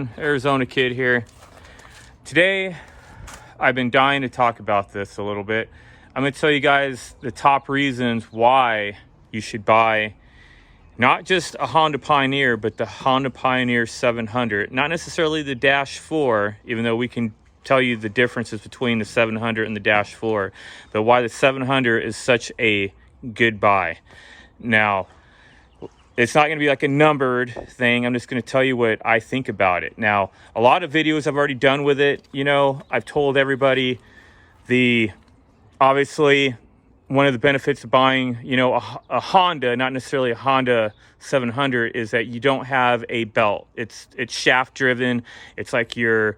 everyone? Arizona Kid here. Today, I've been dying to talk about this a little bit. I'm going to tell you guys the top reasons why you should buy not just a Honda Pioneer, but the Honda Pioneer 700. Not necessarily the Dash 4, even though we can tell you the differences between the 700 and the Dash 4, but why the 700 is such a good buy. Now, it's not going to be like a numbered thing. I'm just going to tell you what I think about it. Now, a lot of videos I've already done with it. You know, I've told everybody obviously one of the benefits of buying, you know, a Honda, not necessarily a Honda 700, is that you don't have a belt. It's shaft driven. It's like your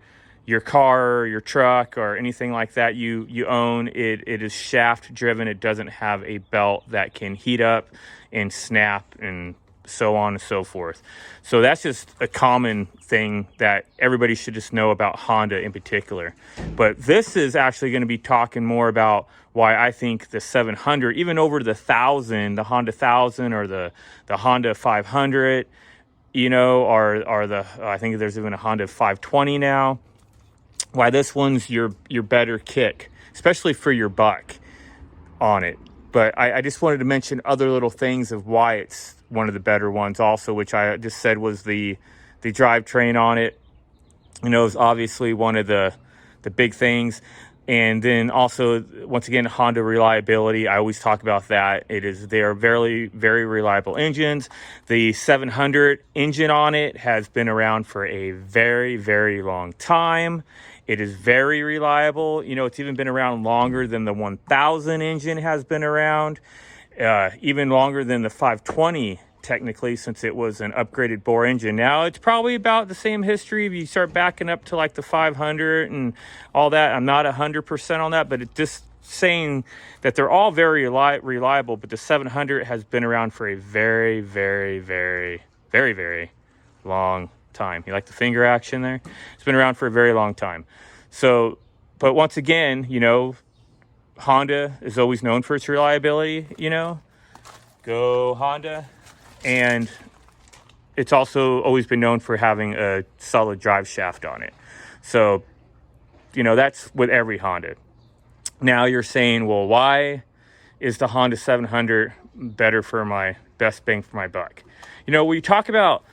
car or your truck or anything like that you own. It is shaft driven. It doesn't have a belt that can heat up and snap and so on and so forth. So that's just a common thing that everybody should just know about Honda in particular. But this is actually going to be talking more about why I think the 700, even over the 1000, the Honda 1000 or the Honda 500, you know, or the I think there's even a Honda 520 now, why this one's your better kick, especially for your buck on it. But I just wanted to mention other little things of why it's one of the better ones also, which I just said was the drivetrain on it. You know, is obviously one of the big things. And then also, once again, Honda reliability. I always talk about that. They are very, very reliable engines. The 700 engine on it has been around for a very, very long time. It is very reliable. You know, it's even been around longer than the 1000 engine has been around. Even longer than the 520, technically, since it was an upgraded bore engine. Now, it's probably about the same history if you start backing up to like the 500 and all that. I'm not 100% on that, but it's just saying that they're all very reliable, but the 700 has been around for a very, very, very, very, very long time. You like the finger action there? It's been around for a very long time. So, but once again, you know, Honda is always known for its reliability, you know, go Honda. And it's also always been known for having a solid drive shaft on it. So, you know, that's with every Honda. Now you're saying, well, why is the Honda 700 better for my best bang for my buck? You know, when you talk about,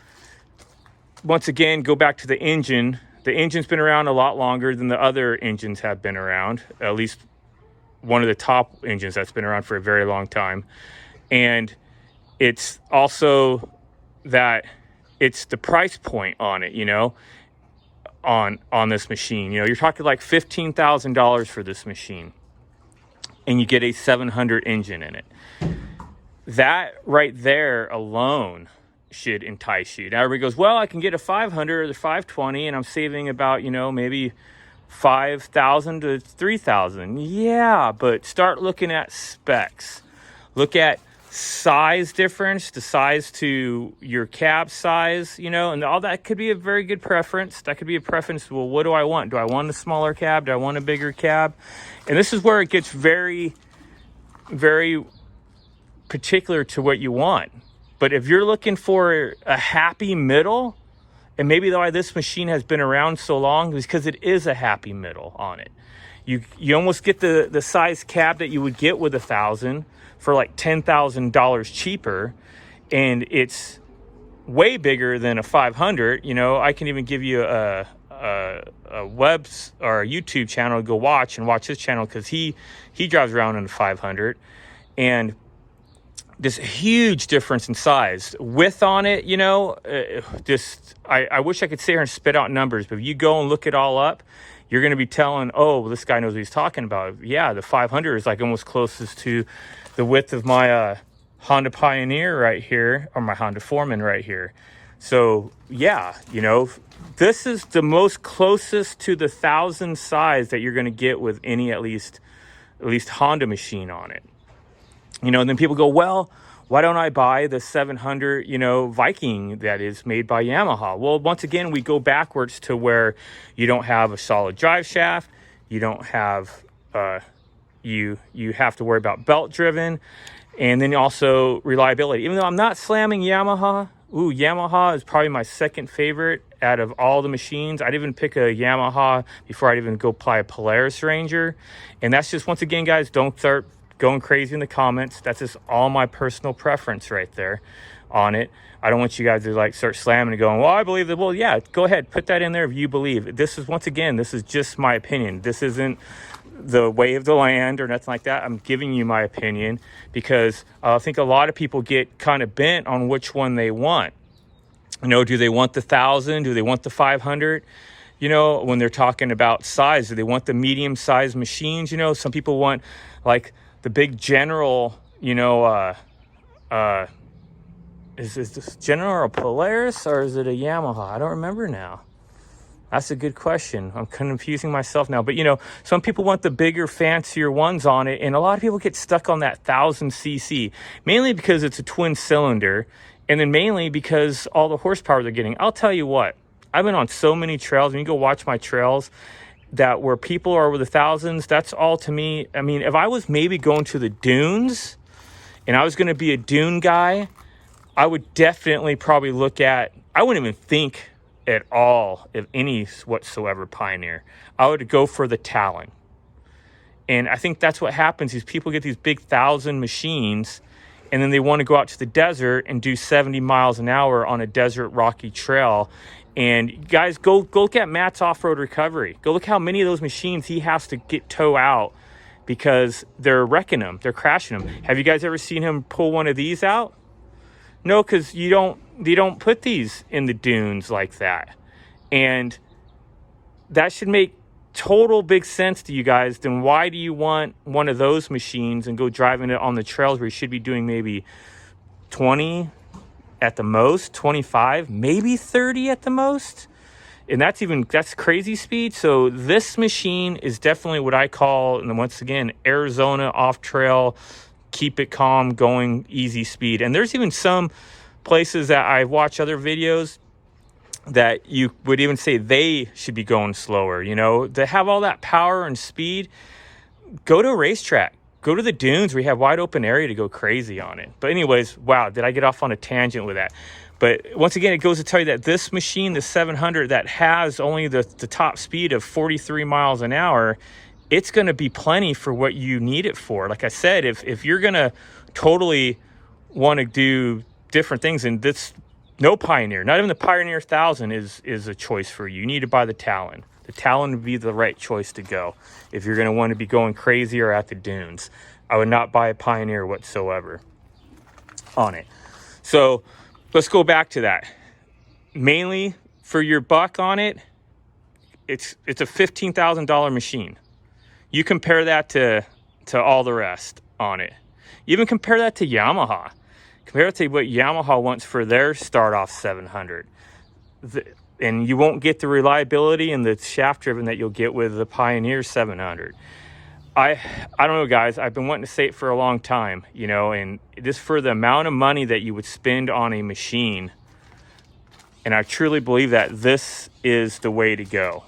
once again, go back to the engine. The engine's been around a lot longer than the other engines have been around, at least one of the top engines that's been around for a very long time. And it's also that it's the price point on it, you know, on this machine. You know, you're talking like $15,000 for this machine, and you get a 700 engine in it. That right there alone should entice you. Now everybody goes, well, I can get a 500 or the 520, and I'm saving about, you know, maybe $5,000 to $3,000. Yeah, but start looking at specs. Look at size difference, the size to your cab size, you know, and all that could be a very good preference. That could be a preference. Well, what do I want? Do I want a smaller cab? Do I want a bigger cab? And this is where it gets very, very particular to what you want. But if you're looking for a happy middle, and maybe why this machine has been around so long is because it is a happy middle on it. You almost get the size cab that you would get with 1000 for like $10,000 cheaper, and it's way bigger than a 500. You know, I can even give you a web or a YouTube channel to go watch his channel, because he drives around in a 500, and this huge difference in size. Width on it, you know, I wish I could sit here and spit out numbers, but if you go and look it all up, you're going to be telling, oh, well, this guy knows what he's talking about. Yeah, the 500 is like almost closest to the width of my Honda Pioneer right here, or my Honda Foreman right here. So yeah, you know, this is the most closest to the 1000 size that you're going to get with any at least Honda machine on it. You know, and then people go, well, why don't I buy the 700, you know, Viking that is made by Yamaha? Well, once again, we go backwards to where you don't have a solid drive shaft. You don't have, you have to worry about belt driven, and then also reliability. Even though I'm not slamming Yamaha, Yamaha is probably my second favorite out of all the machines. I'd even pick a Yamaha before I'd even go apply a Polaris Ranger. And that's just, once again, guys, don't start going crazy in the comments. That's just all my personal preference right there on it. I don't want you guys to like start slamming and going, well, I believe that. Well, yeah, go ahead, put that in there if you believe. This is, once again, this is just my opinion. This isn't the way of the land or nothing like that. I'm giving you my opinion because I think a lot of people get kind of bent on which one they want. You know, do they want the 1,000? Do they want the 500? You know, when they're talking about size, do they want the medium sized machines? You know, some people want like the big General, you know, is this General a Polaris or is it a Yamaha? I don't remember now. That's a good question. I'm confusing myself now. But, you know, some people want the bigger, fancier ones on it. And a lot of people get stuck on that 1,000cc, mainly because it's a twin cylinder. And then mainly because all the horsepower they're getting. I'll tell you what, I've been on so many trails. When you go watch my trails, that where people are with the thousands, that's all to me. I mean, if I was maybe going to the dunes and I was going to be a dune guy, I would definitely probably look at, I wouldn't even think at all of any whatsoever Pioneer. I would go for the Talon. And I think that's what happens is people get these big 1,000 machines and then they want to go out to the desert and do 70 miles an hour on a desert rocky trail. And guys, go look at Matt's off-road recovery. Go look how many of those machines he has to get tow out because they're wrecking them. They're crashing them. Have you guys ever seen him pull one of these out? No, because you don't put these in the dunes like that. And that should make total big sense to you guys. Then why do you want one of those machines and go driving it on the trails where you should be doing maybe 20 at the most, 25, maybe 30 at the most? And that's crazy speed. So this machine is definitely what I call, and once again, Arizona off-trail, keep it calm, going easy speed. And there's even some places that I watch other videos that you would even say they should be going slower. You know, to have all that power and speed, go to a racetrack, go to the dunes where you have wide open area to go crazy on it. But anyways, wow, did I get off on a tangent with that? But once again, it goes to tell you that this machine, the 700, that has only the top speed of 43 miles an hour, it's going to be plenty for what you need it for. Like I said, if you're going to totally want to do different things, and this, no Pioneer, not even the Pioneer 1,000 is a choice for you. You need to buy the Talon. The Talon would be the right choice to go if you're going to want to be going crazy or at the dunes. I would not buy a Pioneer whatsoever on it. So let's go back to that. Mainly for your buck on it, it's a $15,000 machine. You compare that to all the rest on it. You even compare that to Yamaha. Compare it to what Yamaha wants for their start-off 700. And you won't get the reliability and the shaft driven that you'll get with the Pioneer 700. I don't know, guys. I've been wanting to say it for a long time, you know, and just for the amount of money that you would spend on a machine, and I truly believe that this is the way to go.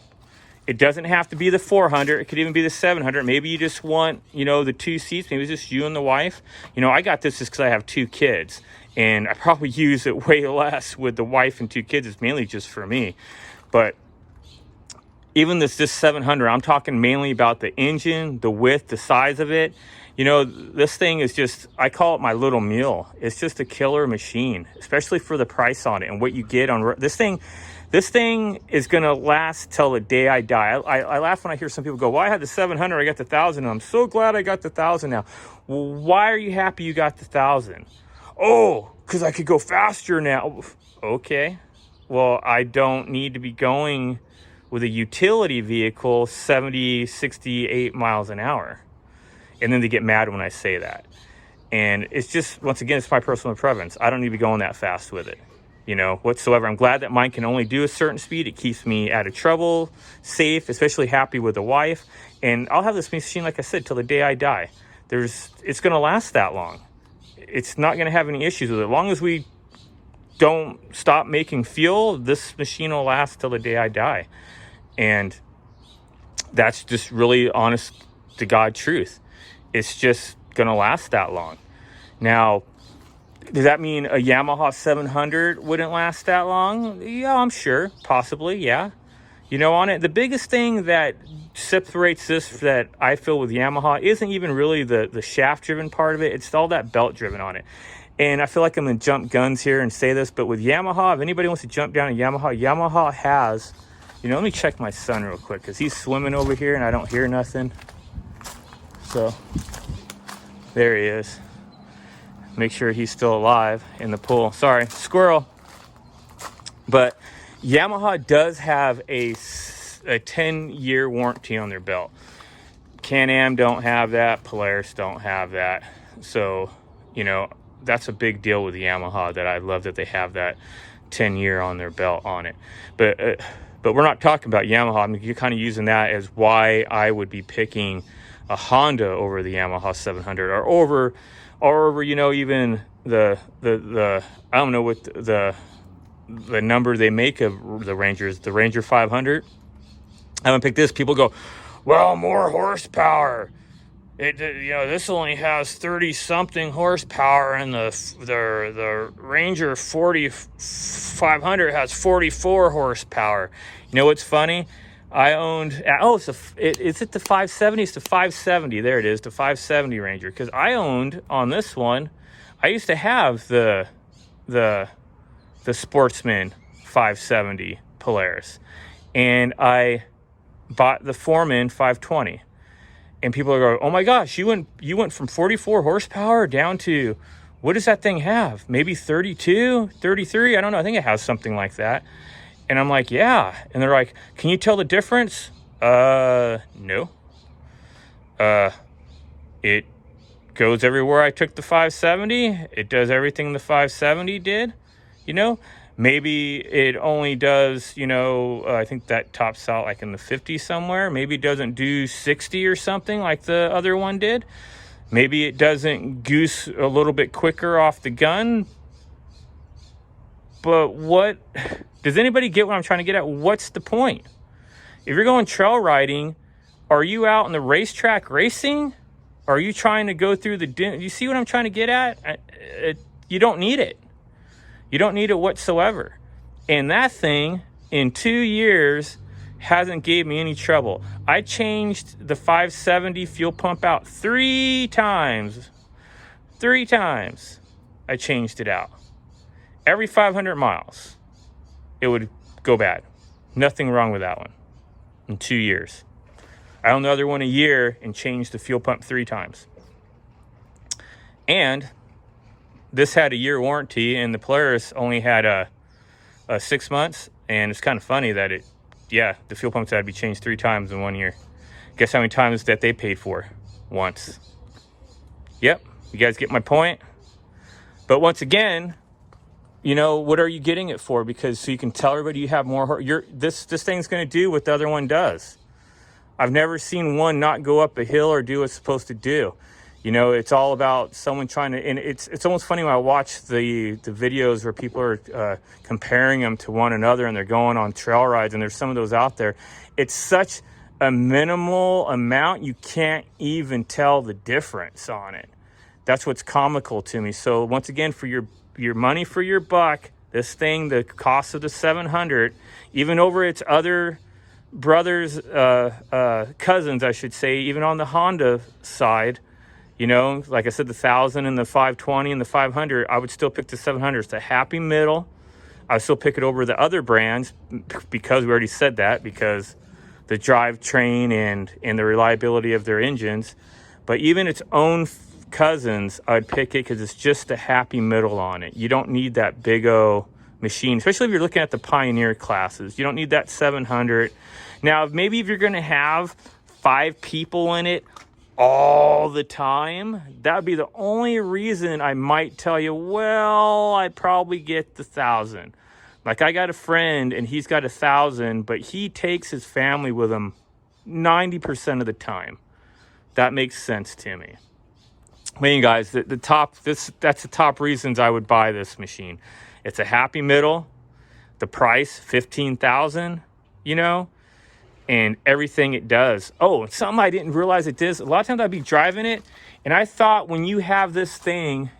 It doesn't have to be the 400. It could even be the 700. Maybe you just want, you know, the 2 seats. Maybe it's just you and the wife. You know, I got this just because I have 2 kids. And I probably use it way less with the wife and 2 kids. It's mainly just for me. But even this 700, I'm talking mainly about the engine, the width, the size of it. You know, this thing is just, I call it my little mule. It's just a killer machine, especially for the price on it and what you get on this thing. This thing is going to last till the day I die. I laugh when I hear some people go, well, I had the 700, I got the 1,000. I'm so glad I got the 1,000 now. Well, why are you happy you got the 1,000? Oh, because I could go faster now. Okay. Well, I don't need to be going with a utility vehicle 70, 68 miles an hour. And then they get mad when I say that. And it's just, once again, it's my personal preference. I don't need to be going that fast with it, you know, whatsoever. I'm glad that mine can only do a certain speed. It keeps me out of trouble, safe, especially happy with the wife. And I'll have this machine, like I said, till the day I die. It's going to last that long. It's not going to have any issues with it. As long as we don't stop making fuel, this machine will last till the day I die. And that's just really honest to God truth. It's just going to last that long. Now, Does that mean a Yamaha 700 wouldn't last that long? Yeah, I'm sure. Possibly, yeah. You know, on it, the biggest thing that separates this that I feel with Yamaha isn't even really the shaft-driven part of it. It's all that belt-driven on it. And I feel like I'm going to jump guns here and say this, but with Yamaha, if anybody wants to jump down a Yamaha, Yamaha has, you know, let me check my son real quick because he's swimming over here and I don't hear nothing. So, there he is. Make sure he's still alive in the pool. Sorry, squirrel. But Yamaha does have a 10-year warranty on their belt. Can-Am don't have that. Polaris don't have that. So, you know, that's a big deal with Yamaha that I love that they have that 10-year on their belt on it. But we're not talking about Yamaha. I mean, you're kind of using that as why I would be picking a Honda over the Yamaha 700 or over, you know, even the I don't know what the number they make of the Rangers, the Ranger 500. I haven't picked this. People go, well, more horsepower. You know, this only has 30 something horsepower, and the Ranger 4500 has 44 horsepower. You know what's funny? I owned, is it the 570? It's the 570. There it is, the 570 Ranger. Because I owned on this one, I used to have the Sportsman 570 Polaris, and I bought the Foreman 520. And people are going, oh my gosh, you went from 44 horsepower down to, what does that thing have? Maybe 32, 33? I don't know. I think it has something like that. And I'm like, yeah. And they're like, can you tell the difference? No. It goes everywhere I took the 570. It does everything the 570 did. You know, maybe it only does, you know, I think that tops out like in the 50 somewhere. Maybe it doesn't do 60 or something like the other one did. Maybe it doesn't goose a little bit quicker off the gun. But what, does anybody get what I'm trying to get at? What's the point? If you're going trail riding, are you out on the racetrack racing? Are you trying to go through you see what I'm trying to get at? You don't need it. You don't need it whatsoever. And that thing, in 2 years, hasn't gave me any trouble. I changed the 570 fuel pump out 3 times. 3 times I changed it out. Every 500 miles, it would go bad. Nothing wrong with that one in 2 years. I owned the other one a year and changed the fuel pump 3 times. And this had a year warranty, and the Polaris only had a 6 months. And it's kind of funny that the fuel pumps had to be changed 3 times in 1 year. Guess how many times that they paid for? Once. Yep, you guys get my point. But once again, you know, what are you getting it for? Because so you can tell everybody you have more. This thing's going to do what the other one does. I've never seen one not go up a hill or do what it's supposed to do. You know, it's all about someone trying to, and it's almost funny when I watch the videos where people are comparing them to one another and they're going on trail rides, and there's some of those out there. It's such a minimal amount, you can't even tell the difference on it. That's what's comical to me. So once again, for your money for your buck, this thing, the cost of the 700, even over its other brothers, cousins, I should say, even on the Honda side, you know, like I said, the 1000 and the 520 and the 500, I would still pick the 700. It's a happy middle. I would still pick it over the other brands because we already said that, because the drivetrain and the reliability of their engines. But even its own cousins, I'd pick it because it's just a happy middle on it. You don't need that big O machine, especially if you're looking at the Pioneer classes. You don't need that 700. Now, maybe if you're going to have 5 people in it all the time, that would be the only reason I might tell you, well, I'd probably get the 1000. Like, I got a friend and he's got 1000, but he takes his family with him 90% of the time. That makes sense to me. I mean, guys, that's the top reasons I would buy this machine. It's a happy middle. The price, $15,000, you know, and everything it does. Oh, something I didn't realize it does. A lot of times I'd be driving it, and I thought when you have this thing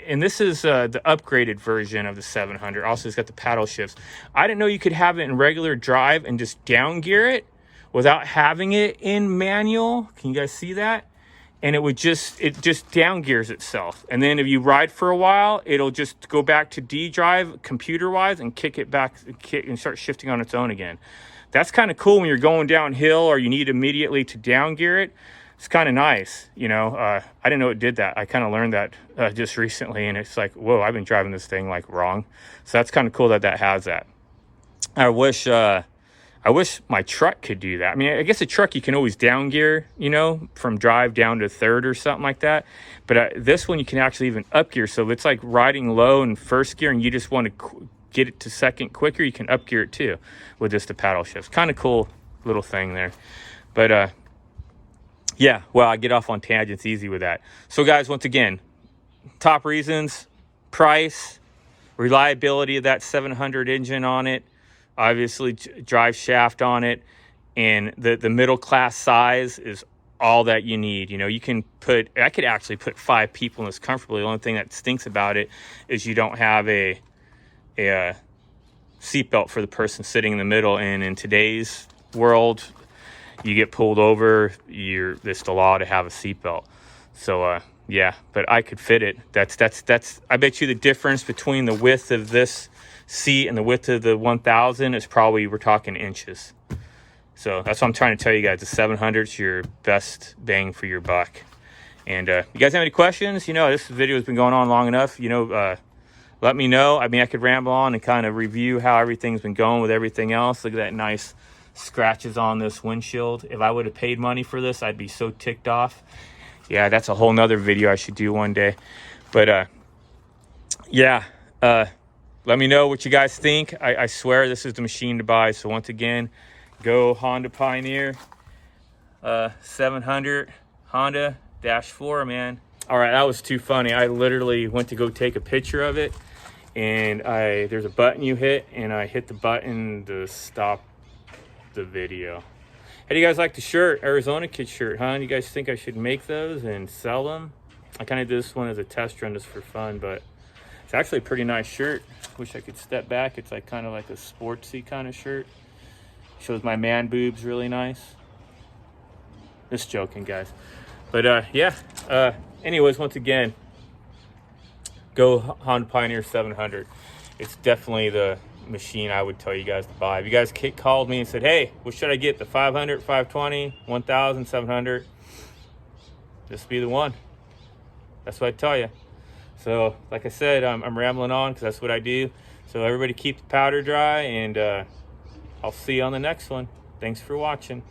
and this is the upgraded version of the 700. Also, it's got the paddle shifts. I didn't know you could have it in regular drive and just down gear it without having it in manual. Can you guys see that? And it just down gears itself. And then if you ride for a while, it'll just go back to D drive computer wise and kick it back and start shifting on its own again. That's kind of cool when you're going downhill or you need immediately to down gear it. It's kind of nice, you know. I didn't know it did that. I kind of learned that just recently, and it's like, whoa, I've been driving this thing like wrong. So that's kind of cool that has that. I wish my truck could do that. I mean, I guess a truck you can always down gear, you know, from drive down to third or something like that. But this one you can actually even up gear. So if it's like riding low in first gear and you just want to get it to second quicker, you can up gear it too with just the paddle shifts. Kind of cool little thing there. But yeah, well, I get off on tangents easy with that. So guys, once again, top reasons: price, reliability of that 700 engine on it, obviously drive shaft on it, and the middle class size is all that you need. You know, I could actually put 5 people in this comfortably. The only thing that stinks about it is you don't have a seatbelt for the person sitting in the middle, and in today's world, you get pulled over, it's the law to have a seatbelt. So yeah, but I could fit it. That's I bet you the difference between the width of this seat and the width of the 1000 is probably, we're talking inches. So that's what I'm trying to tell you guys. The 700 is your best bang for your buck. And you guys have any questions? You know, this video has been going on long enough. You know, let me know. I mean, I could ramble on and kind of review how everything's been going with everything else. Look at that nice scratches on this windshield. If I would have paid money for this, I'd be so ticked off. Yeah, that's a whole nother video I should do one day. But yeah, let me know what you guys think. I swear this is the machine to buy. So once again, go Honda Pioneer 700 Honda -4, man. All right, that was too funny. I literally went to go take a picture of it, and there's a button you hit, and I hit the button to stop the video. How do you guys like the shirt? Arizona Kid shirt, huh? You guys think I should make those and sell them? I kind of did this one as a test run just for fun, but it's actually a pretty nice shirt. Wish I could step back. It's like kind of like a sportsy kind of shirt. Shows my man boobs really nice. Just joking, guys. But yeah, anyways, once again, go Honda Pioneer 700. It's definitely the machine I would tell you guys to buy. If you guys called me and said, hey, what should I get? The 500, 520, 1000, 700? This would be the one. That's what I'd tell you. So like I said, I'm rambling on because that's what I do. So everybody keep the powder dry, and I'll see you on the next one. Thanks for watching.